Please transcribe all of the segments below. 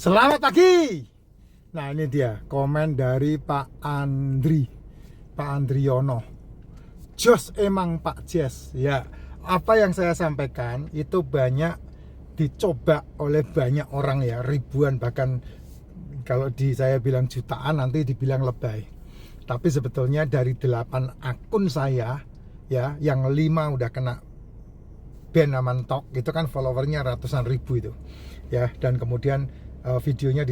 Selamat pagi. Nah ini dia komen dari Pak Andriono. Jos emang Pak Jes. Ya, apa yang saya sampaikan itu banyak dicoba oleh banyak orang ya, ribuan, bahkan kalau saya bilang jutaan nanti dibilang lebay. Tapi sebetulnya dari 8 akun saya ya, yang 5 udah kena ban sama mentok, itu kan followernya ratusan ribu itu ya, dan kemudian videonya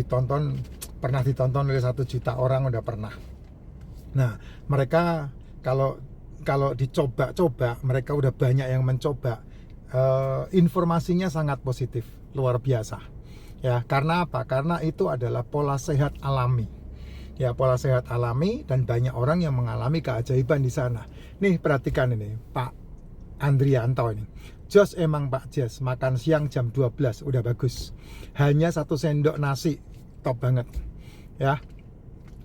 pernah ditonton oleh 1 juta orang, udah pernah. Nah mereka kalau dicoba-coba, mereka udah banyak yang mencoba, informasinya sangat positif, luar biasa ya. Karena apa? Karena itu adalah pola sehat alami ya, pola sehat alami, dan banyak orang yang mengalami keajaiban di sana. Nih perhatikan ini Pak Andrianto ini. Jos emang Pak Jes, makan siang jam 12 udah bagus. Hanya 1 sendok nasi, top banget ya.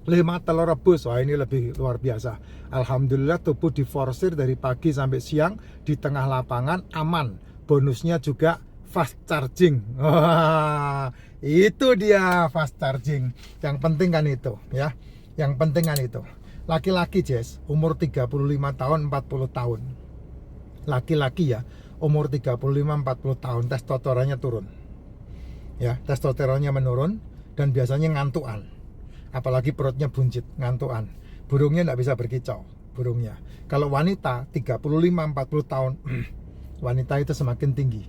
5 telur rebus, wah ini lebih luar biasa. Alhamdulillah tubuh diforsir dari pagi sampai siang di tengah lapangan, aman. Bonusnya juga fast charging. Wah, itu dia fast charging. Yang penting kan itu ya. Yang penting kan itu. Laki-laki Jes, umur 35 tahun, 40 tahun. Laki-laki ya, umur 35-40 tahun, testosteronnya turun ya, testosteronnya menurun, dan biasanya ngantuan, apalagi perutnya buncit, ngantuan, burungnya nggak bisa berkicau burungnya. Kalau wanita 35-40 tahun wanita itu semakin tinggi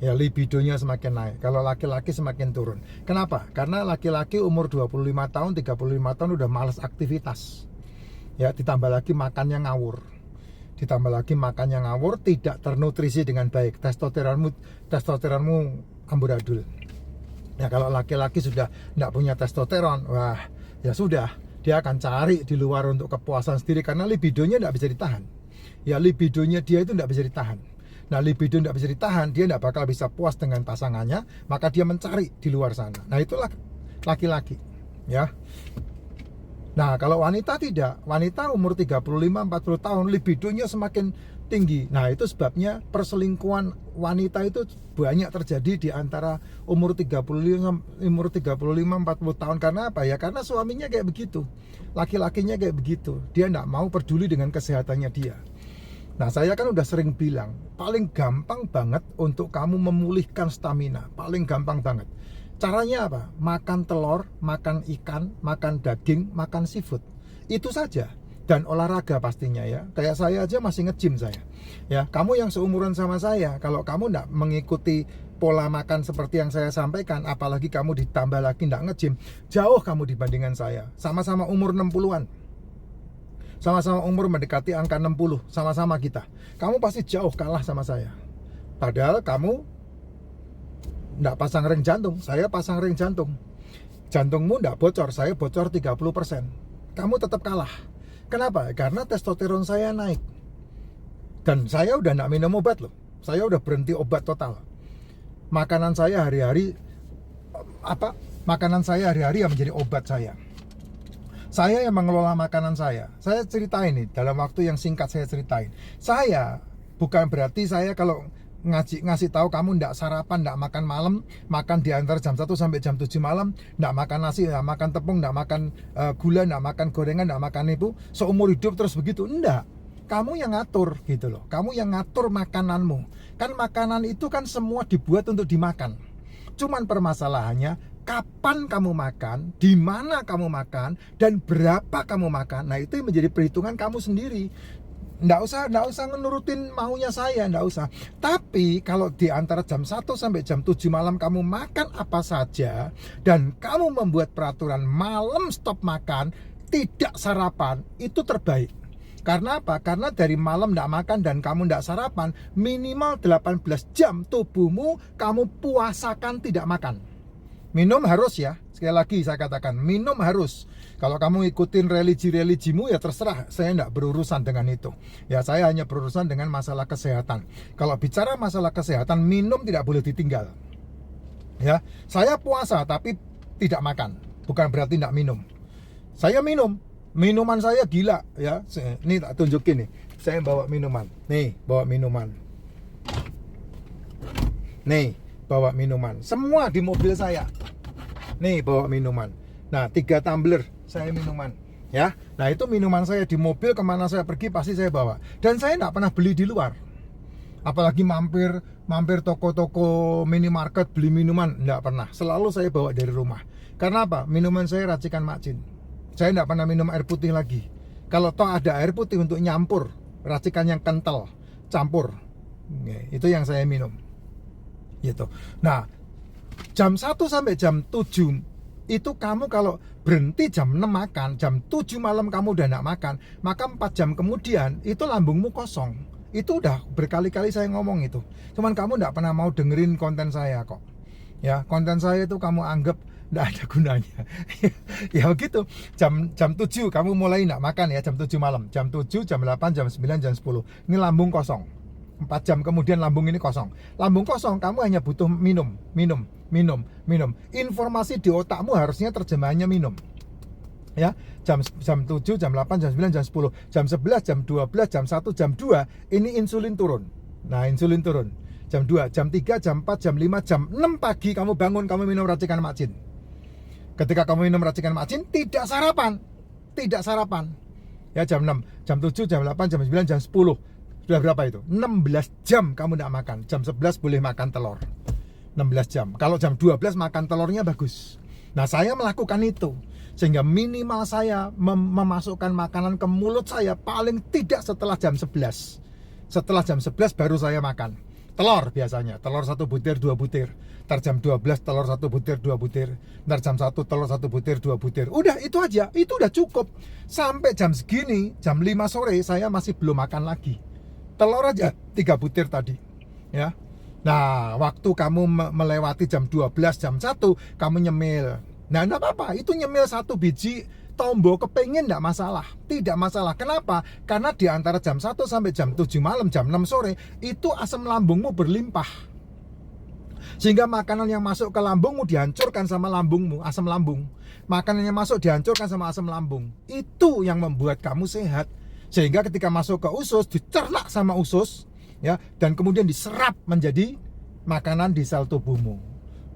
ya, libidonya semakin naik. Kalau laki-laki semakin turun. Kenapa? Karena laki-laki umur 25 tahun, 35 tahun udah malas aktivitas ya, ditambah lagi makannya ngawur, tidak ternutrisi dengan baik, testosteronmu amburadul ya. Kalau laki-laki sudah tidak punya testosteron, wah ya sudah, dia akan cari di luar untuk kepuasan sendiri, karena libidonya tidak bisa ditahan ya, libidonya dia itu tidak bisa ditahan. Nah libido tidak bisa ditahan, dia tidak bakal bisa puas dengan pasangannya, maka dia mencari di luar sana. Nah itulah laki-laki ya. Nah kalau wanita tidak, wanita umur 35-40 tahun libidonya semakin tinggi. Nah itu sebabnya perselingkuhan wanita itu banyak terjadi di antara umur 35-40 tahun. Karena apa ya? Karena suaminya kayak begitu, laki-lakinya kayak begitu, dia tidak mau peduli dengan kesehatannya dia. Nah saya kan udah sering bilang, paling gampang banget untuk kamu memulihkan stamina, paling gampang banget. Caranya apa? Makan telur, makan ikan, makan daging, makan seafood. Itu saja. Dan olahraga pastinya ya. Kayak saya aja masih nge-gym saya. Ya, kamu yang seumuran sama saya, kalau kamu tidak mengikuti pola makan seperti yang saya sampaikan, apalagi kamu ditambah lagi tidak nge-gym, jauh kamu dibandingkan saya. Sama-sama umur 60-an. Sama-sama umur mendekati angka 60, sama-sama kita. Kamu pasti jauh kalah sama saya. Padahal kamu nggak pasang ring jantung, saya pasang ring jantung. Jantungmu nggak bocor, saya bocor 30%. Kamu tetap kalah. Kenapa? Karena testosteron saya naik. Dan saya udah nggak minum obat loh. Saya udah berhenti obat total. Makanan saya hari-hari yang menjadi obat saya. Saya yang mengelola makanan saya. Saya ceritain nih, dalam waktu yang singkat saya ceritain. Saya bukan berarti saya kalau ngasih tahu kamu ndak sarapan, ndak makan malam, makan di antara jam 1 sampai jam 7 malam, ndak makan nasi, ndak makan tepung, ndak makan gula, ndak makan gorengan, ndak makan itu seumur hidup terus begitu. Enggak. Kamu yang ngatur gitu loh. Kamu yang ngatur makananmu. Kan makanan itu kan semua dibuat untuk dimakan. Cuman permasalahannya kapan kamu makan, di mana kamu makan, dan berapa kamu makan. Nah, itu yang menjadi perhitungan kamu sendiri. Nggak usah menurutin maunya saya, nggak usah. Tapi kalau di antara jam 1 sampai jam 7 malam kamu makan apa saja, dan kamu membuat peraturan malam stop makan, tidak sarapan, itu terbaik. Karena apa? Karena dari malam nggak makan dan kamu nggak sarapan, minimal 18 jam tubuhmu kamu puasakan tidak makan. Minum harus ya, sekali lagi saya katakan, minum harus. Kalau kamu ikutin religi-religimu ya terserah, saya tidak berurusan dengan itu. Ya saya hanya berurusan dengan masalah kesehatan. Kalau bicara masalah kesehatan, minum tidak boleh ditinggal. Ya, saya puasa tapi tidak makan, bukan berarti tidak minum. Saya minum, minuman saya gila ya. Ini tak tunjukin nih, saya bawa minuman. Nih, bawa minuman. Nih, bawa minuman. Semua di mobil saya. nih bawa minuman. Nah 3 tumbler saya minuman ya. Nah itu minuman saya di mobil, kemana saya pergi pasti saya bawa. Dan saya nggak pernah beli di luar. Apalagi mampir toko-toko minimarket beli minuman, nggak pernah. Selalu saya bawa dari rumah. Karena apa? Minuman saya racikan Mak Jin. Saya nggak pernah minum air putih lagi. Kalau toh ada air putih untuk nyampur, racikan yang kental, campur. Itu yang saya minum. Gitu. Nah, jam 1 sampai jam 7 itu kamu kalau berhenti jam 6 makan, jam 7 malam kamu udah nggak makan, maka 4 jam kemudian itu lambungmu kosong. Itu udah berkali-kali saya ngomong itu. Cuman kamu nggak pernah mau dengerin konten saya kok. Ya, konten saya itu kamu anggap nggak ada gunanya. Ya begitu. Jam 7 kamu mulai nggak makan ya, jam 7 malam. Jam 7, jam 8, jam 9, jam 10. Ini lambung kosong. 4 jam kemudian lambung ini kosong. Lambung kosong, kamu hanya butuh minum. Informasi di otakmu harusnya terjemahannya minum. Ya, jam 7, jam 8, jam 9, jam 10, jam 11, jam 12, jam 1, jam 2 ini insulin turun. Nah, insulin turun. Jam 2, jam 3, jam 4, jam 5, jam 6 pagi kamu bangun, kamu minum racikan Mak Jin. Ketika kamu minum racikan Mak Jin, tidak sarapan. Tidak sarapan. Ya, jam 6, jam 7, jam 8, jam 9, jam 10. Sudah berapa itu? 16 jam kamu tidak makan. Jam 11 boleh makan telur. 16 jam. Kalau jam 12 makan telurnya bagus. Nah, saya melakukan itu. Sehingga minimal saya memasukkan makanan ke mulut saya paling tidak setelah jam 11. Setelah jam 11 baru saya makan. Telur biasanya, telur 1 butir, 2 butir. Ntar jam 12 telur 1 butir, 2 butir. Ntar jam 1 telur 1 butir, 2 butir. Udah itu aja, itu udah cukup. Sampai jam segini, jam 5 sore saya masih belum makan lagi. Telur aja 3 butir tadi. Ya. Nah, waktu kamu melewati jam 12, jam 1, kamu nyemil. Nah, enggak apa-apa, itu nyemil 1 biji tombo kepengen enggak masalah. Tidak masalah. Kenapa? Karena di antara jam 1 sampai jam 7 malam, jam 6 sore, itu asam lambungmu berlimpah. Sehingga makanan yang masuk ke lambungmu dihancurkan sama lambungmu, asam lambung. Makanan yang masuk dihancurkan sama asam lambung. Itu yang membuat kamu sehat. Sehingga ketika masuk ke usus, dicerna sama usus, ya, dan kemudian diserap menjadi makanan di sel tubuhmu.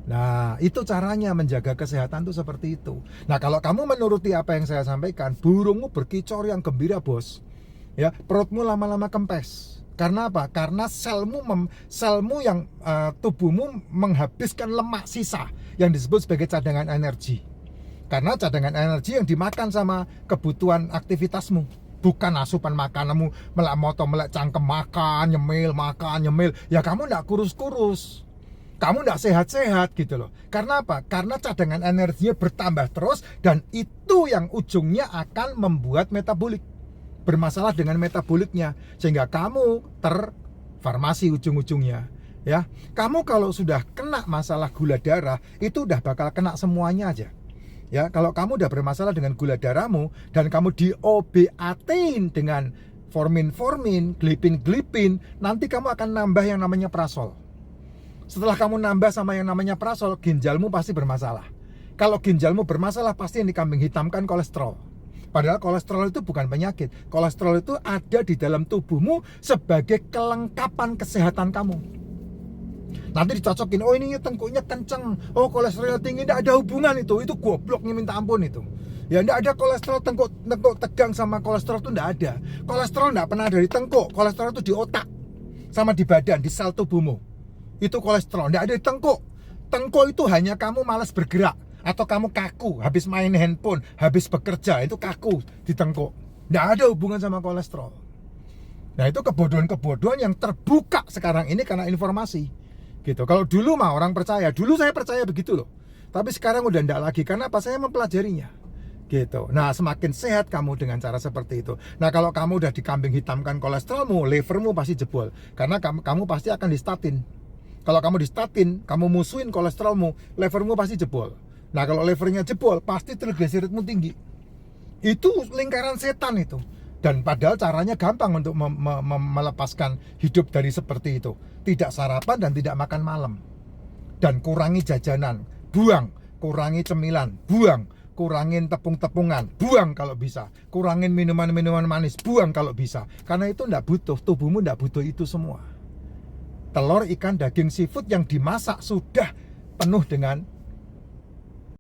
Nah, itu caranya menjaga kesehatan tuh seperti itu. Nah, kalau kamu menuruti apa yang saya sampaikan, burungmu berkicau yang gembira, bos. Ya, perutmu lama-lama kempes. Karena apa? Karena selmu yang tubuhmu menghabiskan lemak sisa yang disebut sebagai cadangan energi. Karena cadangan energi yang dimakan sama kebutuhan aktivitasmu. Bukan asupan makananmu, melek cangkem makan, nyemil. Ya kamu enggak kurus-kurus. Kamu enggak sehat-sehat gitu loh. Karena apa? Karena cadangan energinya bertambah terus dan itu yang ujungnya akan membuat metabolik. Bermasalah dengan metaboliknya sehingga kamu terfarmasi ujung-ujungnya. Ya, kamu kalau sudah kena masalah gula darah itu udah bakal kena semuanya aja. Ya, kalau kamu udah bermasalah dengan gula darahmu dan kamu di-OB-atin dengan formin, glipin, nanti kamu akan nambah yang namanya prasol. Setelah kamu nambah sama yang namanya prasol, ginjalmu pasti bermasalah. Kalau ginjalmu bermasalah, pasti yang dikambing hitamkan kolesterol. Padahal kolesterol itu bukan penyakit. Kolesterol itu ada di dalam tubuhmu sebagai kelengkapan kesehatan kamu. Nanti dicocokin, oh ini tengkuknya kenceng, oh kolesterolnya tinggi, tidak ada hubungan itu gobloknya minta ampun itu. Ya tidak ada kolesterol tengkuk tegang sama kolesterol itu tidak ada. Kolesterol tidak pernah ada di tengkuk, kolesterol itu di otak sama di badan, di sel tubuhmu. Itu kolesterol, tidak ada di tengkuk. Tengkuk itu hanya kamu malas bergerak atau kamu kaku, habis main handphone, habis bekerja, itu kaku di tengkuk. Tidak ada hubungan sama kolesterol. Nah itu kebodohan-kebodohan yang terbuka sekarang ini karena informasi. Gitu. Kalau dulu mah orang percaya, dulu saya percaya begitu loh. Tapi sekarang udah enggak lagi, karena apa? Saya mempelajarinya. Gitu. Nah, semakin sehat kamu dengan cara seperti itu. Nah, kalau kamu udah dikambing hitamkan kolesterolmu, livermu pasti jebol. Karena kamu pasti akan distatin. Kalau kamu distatin, kamu musuhin kolesterolmu, livermu pasti jebol. Nah, kalau livernya jebol, pasti trigliseridmu tinggi. Itu lingkaran setan itu. Dan padahal caranya gampang untuk melepaskan hidup dari seperti itu. Tidak sarapan dan tidak makan malam. Dan kurangi jajanan, buang. Kurangi cemilan, buang. Kurangin tepung-tepungan, buang kalau bisa. Kurangin minuman-minuman manis, buang kalau bisa. Karena itu tidak butuh, tubuhmu tidak butuh itu semua. Telur, ikan, daging, seafood yang dimasak sudah penuh dengan